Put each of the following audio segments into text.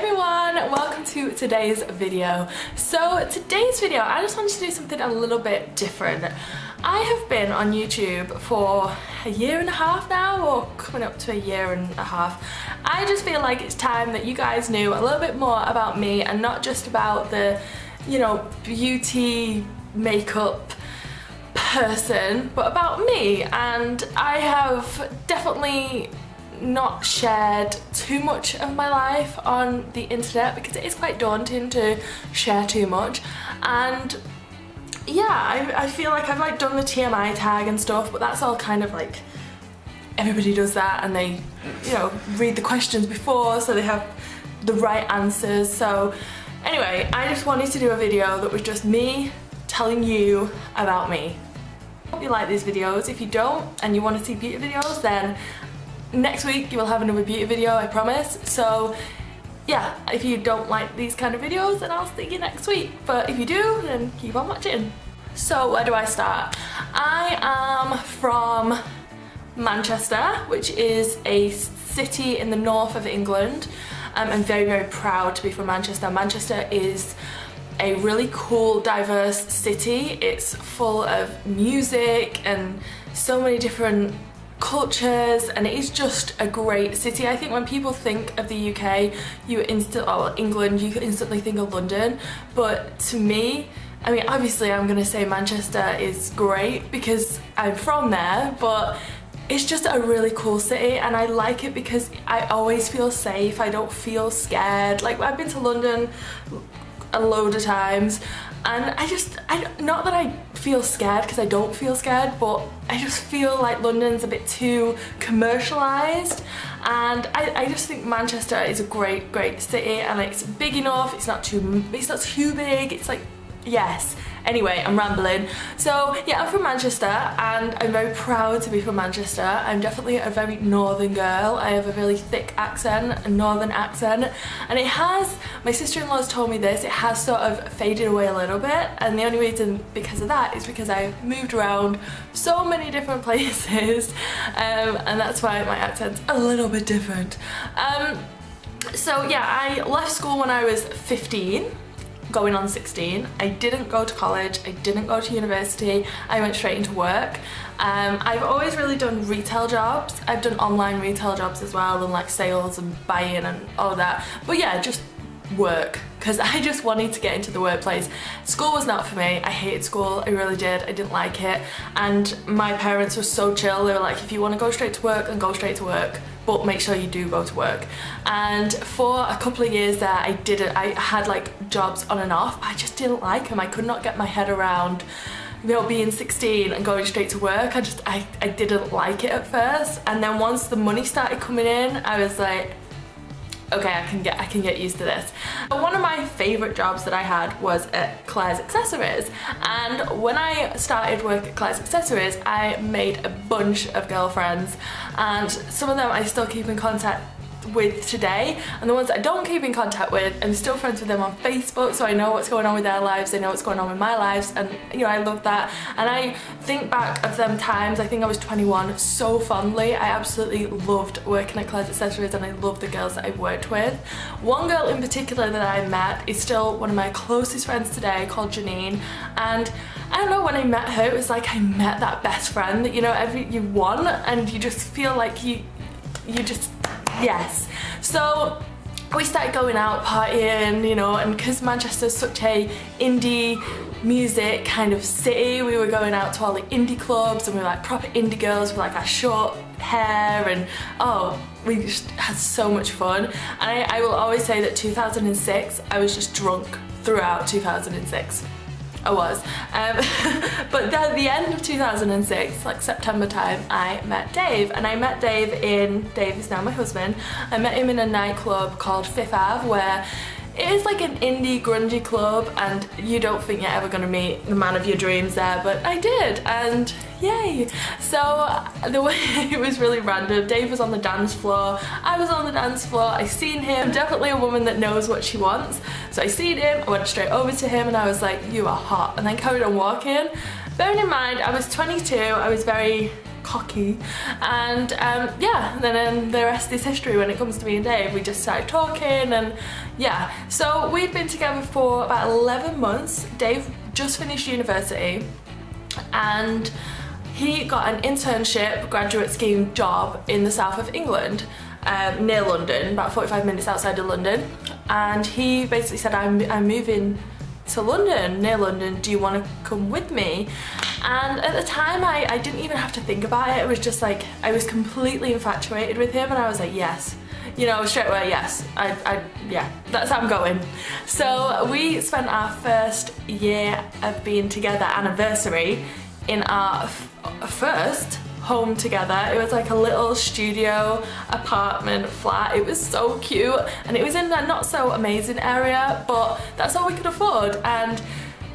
everyone, welcome to today's video. So today's video, I just wanted to do something a little bit different. I have been on YouTube for a year and a half now, or coming up to a year and a half. I just feel like it's time that you guys knew a little bit more about me and not just about the, you know, beauty, makeup person, but about me. And I have definitely not shared too much of my life on the internet because it is quite daunting to share too much. And yeah, I feel like I've done the TMI tag and stuff, but that's all kind of like, everybody does that and they, you know, read the questions before so they have the right answers. So anyway, I just wanted to do a video that was just me telling you about me. I hope you like these videos. If you don't and you want to see beauty videos, then next week you will have another beauty video, I promise. So yeah, if you don't like these kind of videos, then I'll see you next week. But if you do, then keep on watching. So where do I start? I am from Manchester, which is a city in the north of England. I'm very, very proud to be from Manchester. Manchester is a really cool, diverse city. It's full of music and so many different cultures, and it is just a great city. I think when people think of the UK, England, you instantly think of London. But to me, I mean, obviously I'm gonna say Manchester is great because I'm from there, but it's just a really cool city and I like it because I always feel safe. I don't feel scared. Like, I've been to London a load of times and not that I feel scared, because I don't feel scared, but I just feel like London's a bit too commercialised, and I just think Manchester is a great city, and it's big enough, it's not too big, it's like, yes. Anyway, I'm rambling. So yeah, I'm from Manchester and I'm very proud to be from Manchester. I'm definitely a very northern girl. I have a really thick accent, a northern accent, and it has, my sister-in-law's told me this, it has sort of faded away a little bit, and the only reason because of that is because I've moved around so many different places, and that's why my accent's a little bit different. So yeah, I left school when I was 15. Going on 16. I didn't go to college, I didn't go to university, I went straight into work. I've always really done retail jobs. I've done online retail jobs as well, and like sales and buying and all that. But yeah, just work, because I just wanted to get into the workplace. School was not for me. I hated school, I really did. I didn't like it, and my parents were so chill. They were like, if you want to go straight to work, then go straight to work, but make sure you do go to work. And for a couple of years there, I had like jobs on and off, but I just didn't like them. I could not get my head around, you know, being 16 and going straight to work. I didn't like it at first, and then once the money started coming in, I was like, okay, I can get used to this. One of my favourite jobs that I had was at Claire's Accessories, and when I started work at Claire's Accessories, I made a bunch of girlfriends, and some of them I still keep in contact with today, and the ones I don't keep in contact with, I'm still friends with them on Facebook, so I know what's going on with their lives, they know what's going on with my lives, and you know, I love that. And I think back of them times, I think I was 21, so fondly. I absolutely loved working at Claire's Accessories, and I love the girls that I've worked with. One girl in particular that I met is still one of my closest friends today, called Janine, and I don't know, when I met her, it was like I met that best friend that, you know, you want, and you just feel like you just, yes. So we started going out partying, you know, and because Manchester's such a indie music kind of city, we were going out to all the indie clubs, and we were like proper indie girls with like our short hair, and oh, we just had so much fun. And I will always say that 2006, I was just drunk throughout 2006. I was. But at the end of 2006, like September time, I met Dave, and I met Dave is now my husband. I met him in a nightclub called Fifth Ave, where it is like an indie grungy club, and you don't think you're ever gonna meet the man of your dreams there, but I did, and yay. So the way it was really random. Dave was on the dance floor, I was on the dance floor, I seen him. Definitely a woman that knows what she wants. So I seen him, I went straight over to him, and I was like, you are hot, and then carried on walking. Bearing in mind, I was 22, I was very cocky, and yeah, then the rest is history when it comes to me and Dave. We just started talking, and yeah, so we'd been together for about 11 months. Dave just finished university and he got an internship graduate scheme job in the south of England, near London, about 45 minutes outside of London, and he basically said, I'm moving to London, near London, do you want to come with me? And at the time I didn't even have to think about it. It was just like, I was completely infatuated with him, and I was like, yes, you know, straight away, yes, yeah, that's how I'm going. So we spent our first year of being together anniversary in our first home together. It was like a little studio apartment flat. It was so cute, and it was in a not so amazing area, but that's all we could afford. And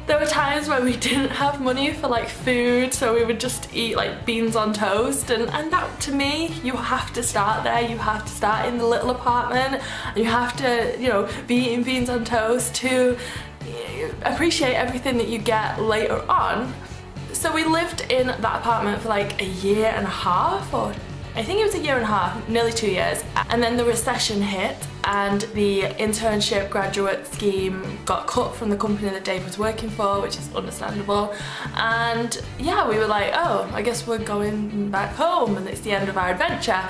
there were times where we didn't have money for like food, so we would just eat like beans on toast, and that, to me, you have to start there. You have to start in the little apartment, and you have to, you know, be eating beans on toast to appreciate everything that you get later on. So we lived in that apartment for like a year and a half, or I think it was a year and a half, nearly 2 years. And then the recession hit, and the internship graduate scheme got cut from the company that Dave was working for, which is understandable. And yeah, we were like, oh, I guess we're going back home and it's the end of our adventure.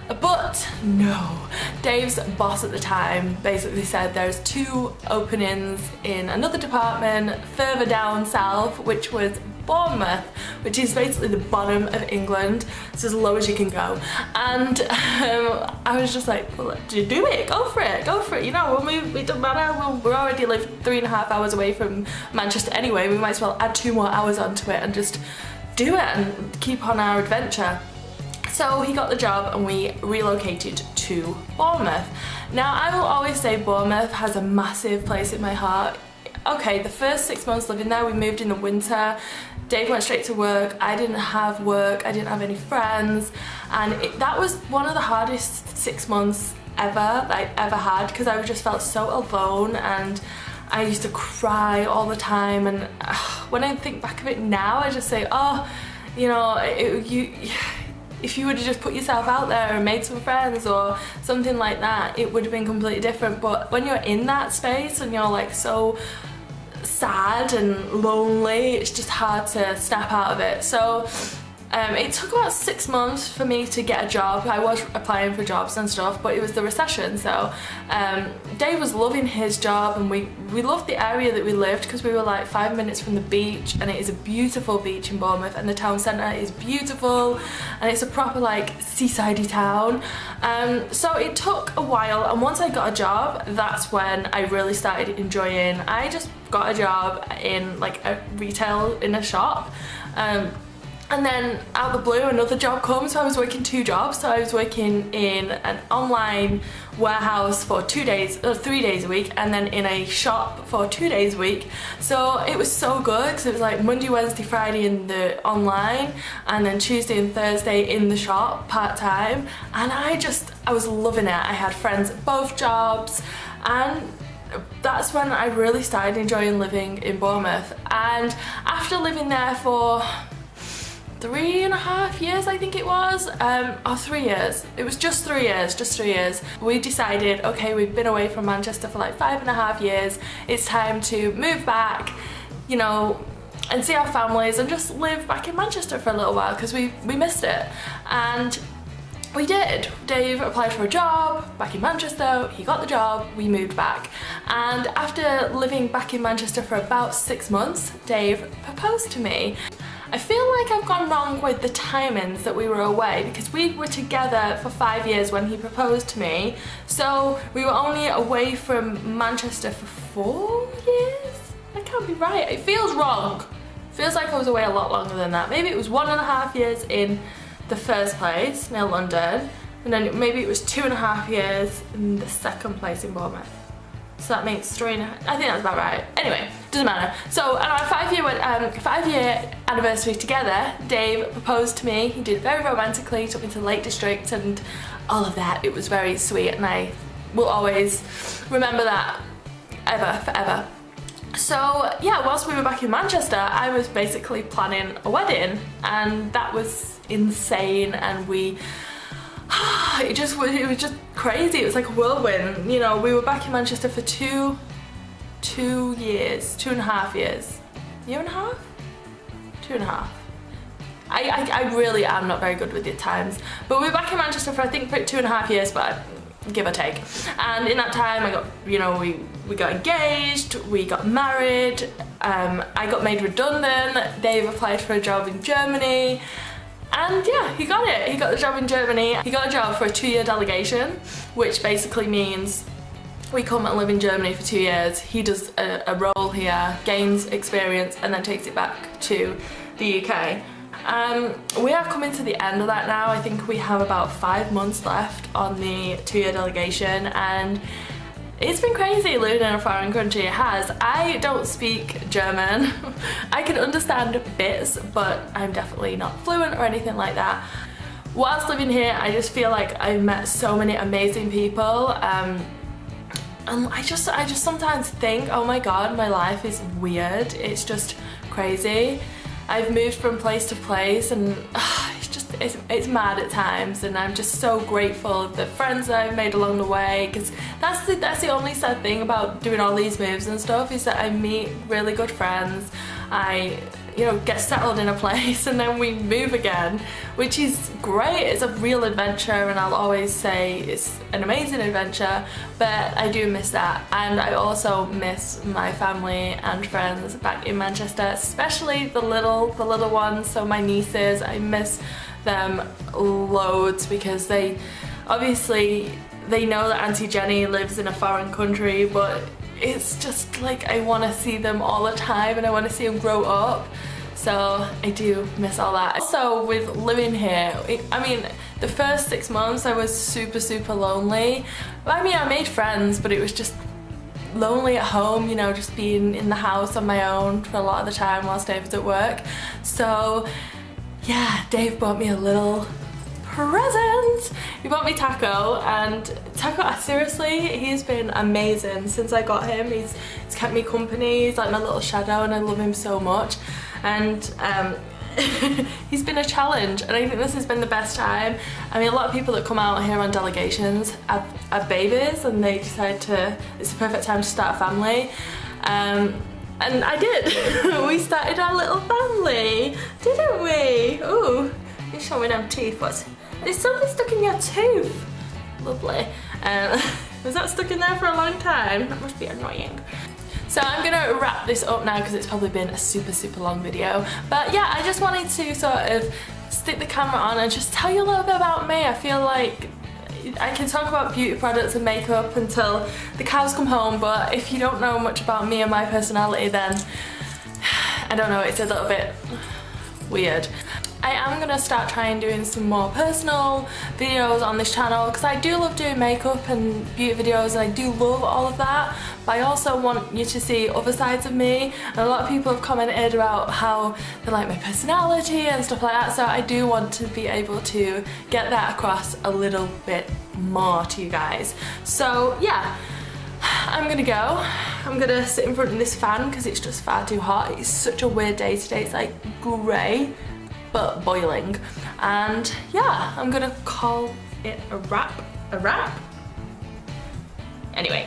But no, Dave's boss at the time basically said there's 2 openings in another department further down south, which was Bournemouth, which is basically the bottom of England. It's as low as you can go. And I was just like, well, do it, go for it, you know, we'll move, it doesn't matter, we're already live 3.5 hours away from Manchester anyway, we might as well add 2 more hours onto it and just do it and keep on our adventure. So he got the job and we relocated to Bournemouth. Now, I will always say Bournemouth has a massive place in my heart. Okay, the first 6 months living there, we moved in the winter. Dave went straight to work, I didn't have work, I didn't have any friends, and that was one of the hardest 6 months ever that I've ever had, because I just felt so alone, and I used to cry all the time. And when I think back of it now, I just say, oh, you know, if you would have just put yourself out there and made some friends or something like that, it would have been completely different. But when you're in that space and you're like so sad and lonely, it's just hard to snap out of it. So it took about 6 months for me to get a job. I was applying for jobs and stuff, but it was the recession, so Dave was loving his job, and we loved the area that we lived, because we were like 5 minutes from the beach, and it is a beautiful beach in Bournemouth, and the town centre is beautiful, and it's a proper like seaside-y town. So it took a while, and once I got a job, that's when I really started enjoying. I just got a job in like a retail, in a shop, and then out of the blue another job comes, so I was working 2 jobs. So I was working in an online warehouse for 3 days a week, and then in a shop for 2 days a week. So it was so good, because it was like Monday, Wednesday, Friday in the online, and then Tuesday and Thursday in the shop part-time, and I was loving it. I had friends at both jobs, and that's when I really started enjoying living in Bournemouth. And after living there for 3.5 years, I think it was, or 3 years. It was just 3 years. We decided, okay, we've been away from Manchester for like 5.5 years. It's time to move back, you know, and see our families and just live back in Manchester for a little while, because we missed it. And we did. Dave applied for a job back in Manchester, he got the job, we moved back. And after living back in Manchester for about 6 months, Dave proposed to me. I feel like I've gone wrong with the timings that we were away, because we were together for 5 years when he proposed to me, so we were only away from Manchester for 4 years? That can't be right. It feels wrong. It feels like I was away a lot longer than that. Maybe it was 1.5 years in the first place near London, and then maybe it was 2.5 years in the second place in Bournemouth. So that makes 3.5. I think that's about right. Anyway, doesn't matter. So on our 5-year anniversary together, Dave proposed to me. He did it very romantically. He took me to the Lake District and all of that. It was very sweet, and I will always remember that forever. So yeah, whilst we were back in Manchester, I was basically planning a wedding, and that was insane, and it was just crazy. It was like a whirlwind. You know, we were back in Manchester for two years, 2.5 years. Year and a half? 2.5. I really am not very good with the times, but we were back in Manchester for I think 2.5 years, but give or take. And in that time I got, you know, we got engaged, we got married, I got made redundant, Dave applied for a job in Germany, and yeah, he got it. He got the job in Germany. He got a job for a 2-year delegation, which basically means we come and live in Germany for 2 years. He does a role here, gains experience, and then takes it back to the UK. We are coming to the end of that now. I think we have about 5 months left on the 2-year delegation, and it's been crazy living in a foreign country. It has. I don't speak German. I can understand bits, but I'm definitely not fluent or anything like that. Whilst living here, I just feel like I've met so many amazing people. And I just sometimes think, oh my god, my life is weird. It's just crazy. I've moved from place to place, and it's mad at times, and I'm just so grateful of the friends that I've made along the way, because that's the only sad thing about doing all these moves and stuff, is that I meet really good friends. I, you know, get settled in a place and then we move again, which is great. It's a real adventure, and I'll always say it's an amazing adventure, but I do miss that. And I also miss my family and friends back in Manchester, especially the little ones, so my nieces. I miss them loads, because they obviously know that Auntie Jenny lives in a foreign country, but it's just like I want to see them all the time, and I want to see them grow up. So I do miss all that. So with living here, I mean, the first 6 months I was super lonely. I mean, I made friends, but it was just lonely at home, you know, just being in the house on my own for a lot of the time whilst Dave was at work. So yeah, Dave bought me a little present. He bought me Taco, and Taco, seriously, he's been amazing since I got him. He's kept me company. He's like my little shadow, and I love him so much. And he's been a challenge, and I think this has been the best time. I mean, a lot of people that come out here on delegations have babies, and they decide it's the perfect time to start a family. And I did. We started our little family, didn't we? Ooh, you're showing them teeth. There's something stuck in your tooth. Lovely. Was that stuck in there for a long time? That must be annoying. So I'm gonna wrap this up now, because it's probably been a super long video. But yeah, I just wanted to sort of stick the camera on and just tell you a little bit about me. I feel like I can talk about beauty products and makeup until the cows come home, but if you don't know much about me and my personality, then I don't know, it's a little bit weird. I am going to start trying doing some more personal videos on this channel, because I do love doing makeup and beauty videos, and I do love all of that, but I also want you to see other sides of me. And a lot of people have commented about how they like my personality and stuff like that, so I do want to be able to get that across a little bit more to you guys. So yeah, I'm gonna go. I'm gonna sit in front of this fan because it's just far too hot. It's such a weird day today. It's like grey but boiling, and yeah, I'm gonna call it a wrap. Anyway,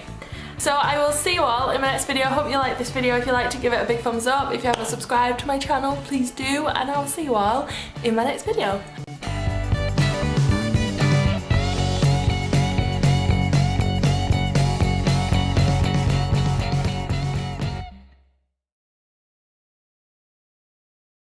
so I will see you all in my next video. I hope you like this video. If you like, to give it a big thumbs up. If you haven't subscribed to my channel, please do, and I'll see you all in my next video.